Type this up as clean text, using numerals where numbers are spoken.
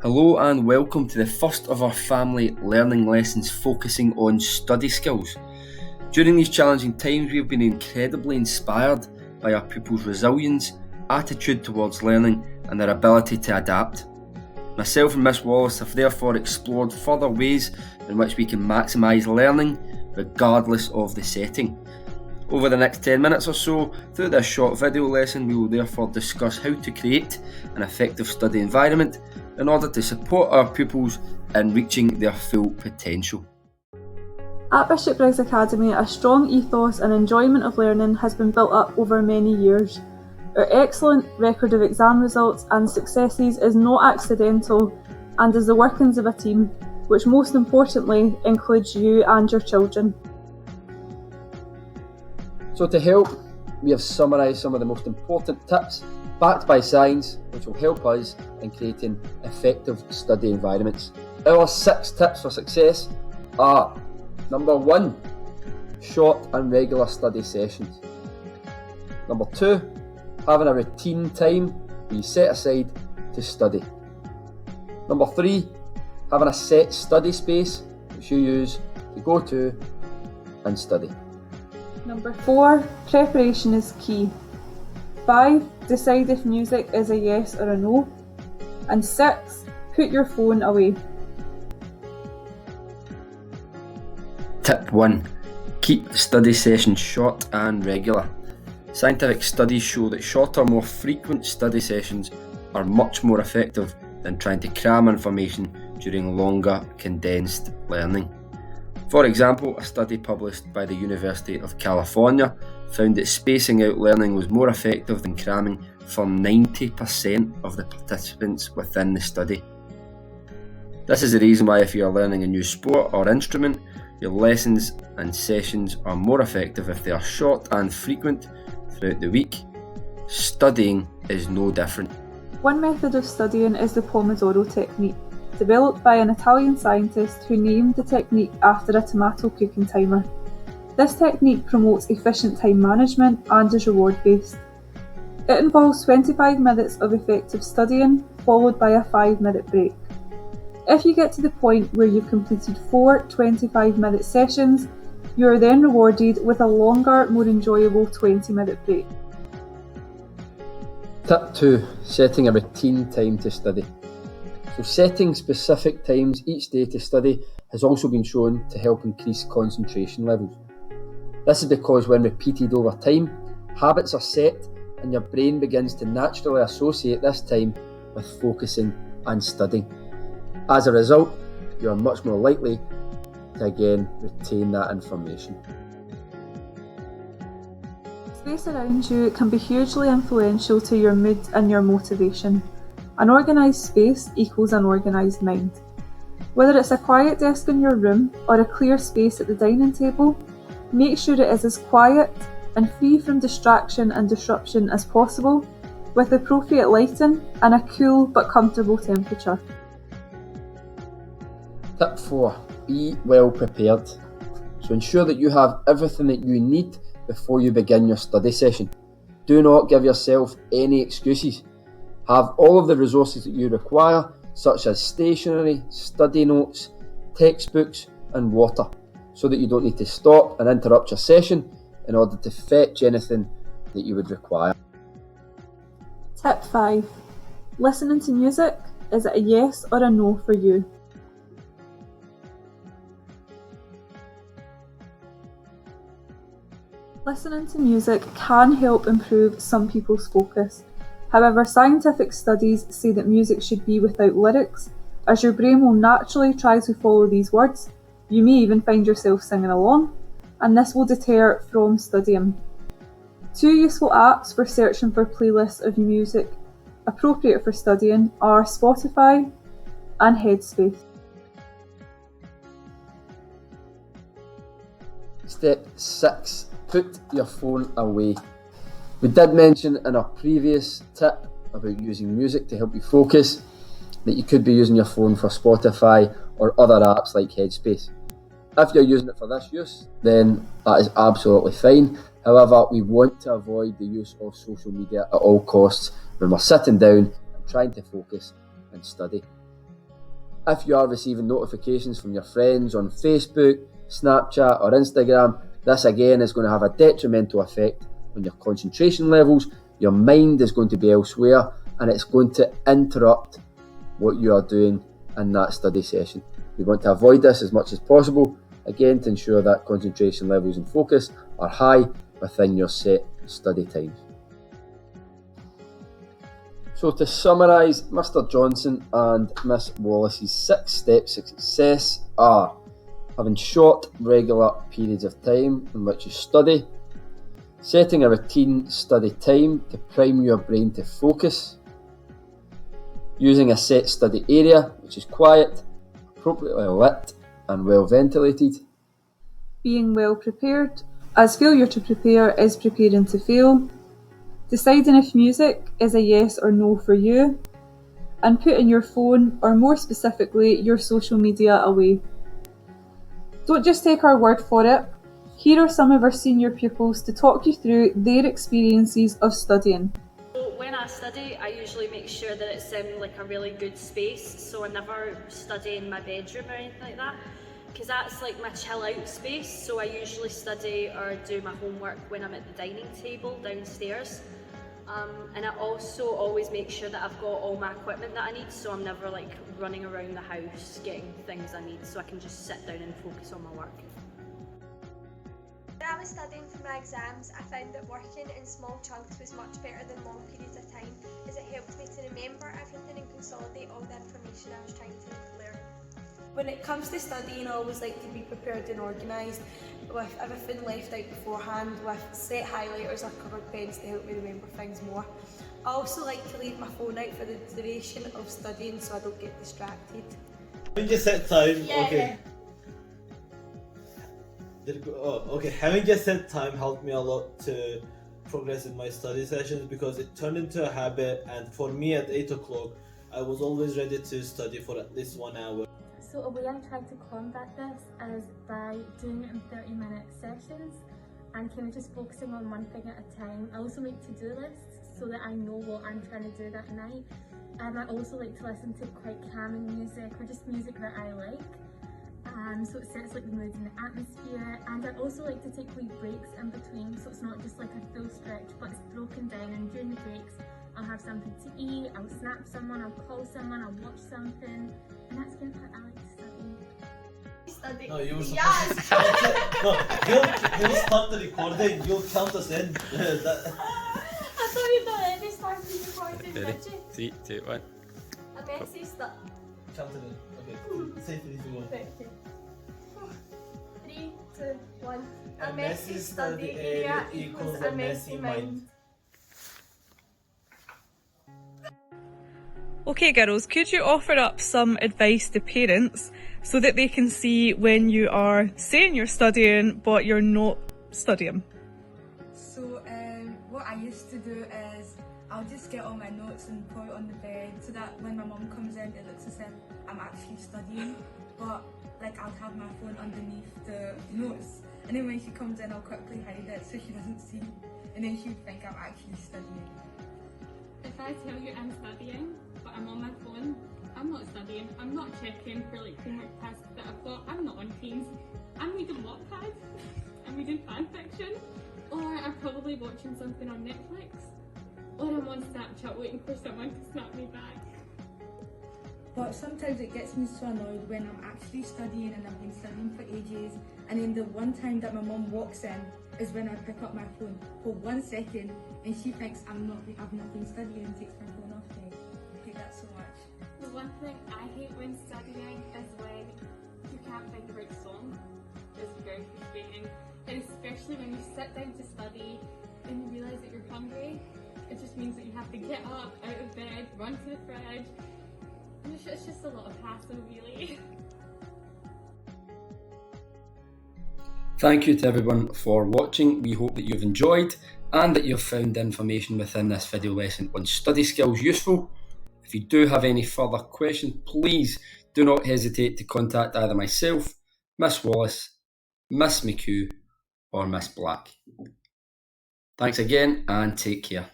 Hello and welcome to the first of our family learning lessons focusing on study skills. During these challenging times, we have been incredibly inspired by our pupils' resilience, attitude towards learning and their ability to adapt. Myself and Miss Wallace have therefore explored further ways in which we can maximise learning regardless of the setting. Over the next 10 minutes or so, through this short video lesson, we will therefore discuss how to create an effective study environment in order to support our pupils in reaching their full potential. At Bishop Briggs Academy, a strong ethos and enjoyment of learning has been built up over many years. Our excellent record of exam results and successes is not accidental and is the workings of a team, which most importantly includes you and your children. So to help, we have summarised some of the most important tips backed by science, which will help us in creating effective study environments. Our 6 tips for success are: number 1, short and regular study sessions. Number 2, having a routine time where you set aside to study. Number 3, having a set study space which you use to go to and study. Number 4, preparation is key. 5, decide if music is a yes or a no. And 6, put your phone away. Tip 1. Keep the study sessions short and regular. Scientific studies show that shorter, more frequent study sessions are much more effective than trying to cram information during longer, condensed learning. For example, a study published by the University of California found that spacing out learning was more effective than cramming for 90% of the participants within the study. This is the reason why if you are learning a new sport or instrument, your lessons and sessions are more effective if they are short and frequent throughout the week. Studying is no different. One method of studying is the Pomodoro technique, developed by an Italian scientist who named the technique after a tomato cooking timer. This technique promotes efficient time management and is reward-based. It involves 25 minutes of effective studying, followed by a 5-minute break. If you get to the point where you've completed 4 25-minute sessions, you are then rewarded with a longer, more enjoyable 20-minute break. Tip 2, setting a routine time to study. So setting specific times each day to study has also been shown to help increase concentration levels. This is because when repeated over time, habits are set and your brain begins to naturally associate this time with focusing and studying. As a result, you are much more likely to again retain that information. Space around you can be hugely influential to your mood and your motivation. An organised space equals an organised mind. Whether it's a quiet desk in your room or a clear space at the dining table, make sure it is as quiet and free from distraction and disruption as possible, with appropriate lighting and a cool but comfortable temperature. Tip 4, be well prepared. So ensure that you have everything that you need before you begin your study session. Do not give yourself any excuses. Have all of the resources that you require, such as stationery, study notes, textbooks and water, so that you don't need to stop and interrupt your session in order to fetch anything that you would require. Tip 5. Listening to music, is it a yes or a no for you? Listening to music can help improve some people's focus. However, scientific studies say that music should be without lyrics, as your brain will naturally try to follow these words. You may even find yourself singing along, and this will deter from studying. 2 useful apps for searching for playlists of music appropriate for studying are Spotify and Headspace. Step 6, put your phone away. We did mention in our previous tip about using music to help you focus that you could be using your phone for Spotify or other apps like Headspace. If you're using it for this use, then that is absolutely fine. However, we want to avoid the use of social media at all costs when we're sitting down and trying to focus and study. If you are receiving notifications from your friends on Facebook, Snapchat or Instagram, this again is going to have a detrimental effect on your concentration levels. Your mind is going to be elsewhere and it's going to interrupt what you are doing in that study session. We want to avoid this as much as possible, again to ensure that concentration levels and focus are high within your set study times. So to summarise, Mr. Johnson and Miss Wallace's 6 steps to success are having short, regular periods of time in which you study, setting a routine study time to prime your brain to focus, using a set study area which is quiet, appropriately lit and well ventilated, being well prepared, as failure to prepare is preparing to fail, deciding if music is a yes or no for you, and putting your phone, or more specifically, your social media away. Don't just take our word for it. Here are some of our senior pupils to talk you through their experiences of studying. When I study, I usually make sure that it's in like a really good space, so I never study in my bedroom or anything like that, because that's like my chill out space. So I usually study or do my homework when I'm at the dining table downstairs. And I also always make sure that I've got all my equipment that I need, so I'm never like running around the house getting things I need, so I can just sit down and focus on my work. When I was studying for my exams, I found that working in small chunks was much better than long periods of time, as it helped me to remember everything and consolidate all the information I was trying to learn. When it comes to studying, I always like to be prepared and organised, with everything left out beforehand, with set highlighters or coloured pens to help me remember things more. I also like to leave my phone out for the duration of studying so I don't get distracted. Having a set time, okay. Having a set time helped me a lot to progress in my study sessions because it turned into a habit, and for me at 8 o'clock, I was always ready to study for at least 1 hour. So a way I try to combat this is by doing it in 30-minute sessions and kind of just focusing on one thing at a time. I also make to-do lists so that I know what I'm trying to do that night. I also like to listen to quite calming music or just music that I like. So it sets like the mood and the atmosphere, and I also like to take wee breaks in between, so it's not just like a full stretch but it's broken down, and during the breaks I'll have something to eat, I'll snap someone, I'll call someone, I'll watch something, and that's kind of how I like to study. No, you were supposed to... No, he'll start the recording, you'll count us in. I thought you'd already started recording, did you? 3, 2, 1. A messy stuff. Count it in. Okay, say 3, 2, 1. Okay. 3, 2, 1. A messy study area equals a messy mind. Okay girls, could you offer up some advice to parents so that they can see when you are saying you're studying but you're not studying? So what I used to do is I'll just get all my notes and put it on the bed so that when my mum comes in it looks as if I'm actually studying, but like I'll have my phone underneath the notes, and then when she comes in I'll quickly hide it so she doesn't see, and then she'll think I'm actually studying. If I tell you I'm studying, but I'm on my phone, I'm not studying, I'm not checking for like homework tasks that I've got, I'm not on Teams, I'm reading Wattpad, I'm reading fan fiction, or I'm probably watching something on Netflix, or I'm on Snapchat waiting for someone to snap me back. But sometimes it gets me so annoyed when I'm actually studying and I've been studying for ages, and then the one time that my mum walks in is when I pick up my phone for 1 second and she thinks I've not been studying and takes my phone off me. I hate that so much. The one thing I hate when studying is when you can't find the right song. It's very frustrating, and especially when you sit down to study and you realise that you're hungry. It just means that you have to get up out of bed, run to the fridge, and it's just a lot of hassle really. Thank you to everyone for watching. We hope that you've enjoyed and that you've found the information within this video lesson on study skills useful. If you do have any further questions, please do not hesitate to contact either myself, Miss Wallace, Miss McHugh or Miss Black. Thanks again and take care.